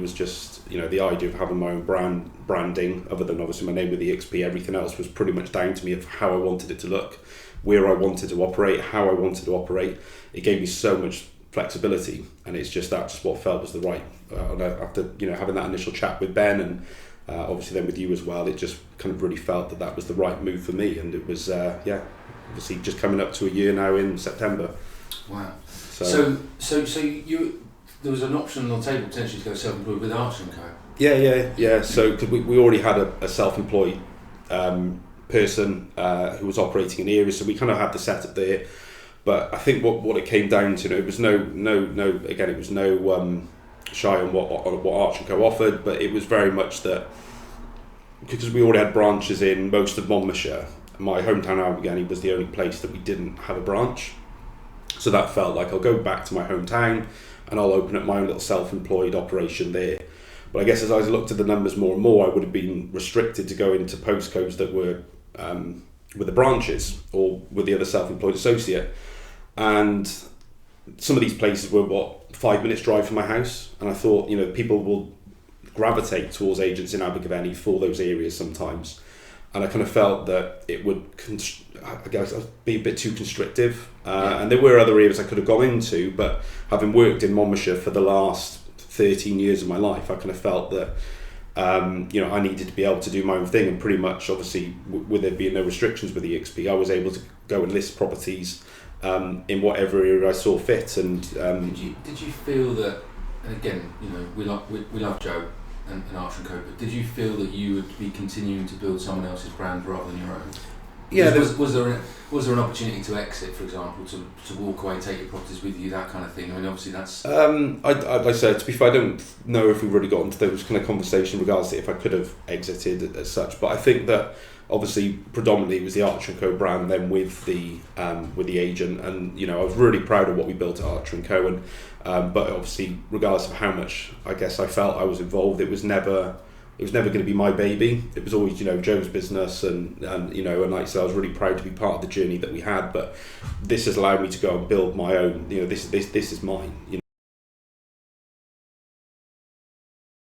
was just, the idea of having my own branding, other than obviously my name with eXp, everything else was pretty much down to me of how I wanted it to look, where I wanted to operate, how I wanted to operate. It gave me so much flexibility, and it's just what felt was the right. After having that initial chat with Ben and obviously then with you as well, it just kind of really felt that was the right move for me, and it was obviously just coming up to a year now in September. Wow. So you, there was an option on the table potentially to go self-employed with Archer & Co. Yeah. So because we already had a self-employed person who was operating in areas, so we kind of had the setup there. But I think what it came down to, it was no shy on what Archer & Co offered, but it was very much that because we already had branches in most of Monmouthshire, my hometown Abergavenny was the only place that we didn't have a branch. So that felt like I'll go back to my hometown and I'll open up my own little self-employed operation there. But I guess as I looked at the numbers more and more, I would have been restricted to go into postcodes that were with the branches or with the other self-employed associate. And some of these places were 5 minutes drive from my house, and I thought people will gravitate towards agents in Abergavenny for those areas sometimes, and I kind of felt that it would be a bit too constrictive, and there were other areas I could have gone into, but having worked in Monmouthshire for the last 13 years of my life, I kind of felt that I needed to be able to do my own thing, and pretty much obviously with there being no restrictions with eXp, I was able to go and list properties in whatever area I saw fit. And did you feel that, and again, we love Joe and Archer & Co, but did you feel that you would be continuing to build someone else's brand rather than your own? Yeah. Was there an opportunity to exit, for example, to walk away, take your properties with you, that kind of thing? I mean, obviously that's. I said, to be fair, I don't know if we really got into those kind of conversation regards to if I could have exited as such, but I think that obviously predominantly it was the Archer & Co brand then with the agent, and I was really proud of what we built at Archer & Co, and but obviously regardless of how much I guess I felt I was involved, it was never going to be my baby. It was always Joe's business, and like I said, I was really proud to be part of the journey that we had, but this has allowed me to go and build my own. This is mine.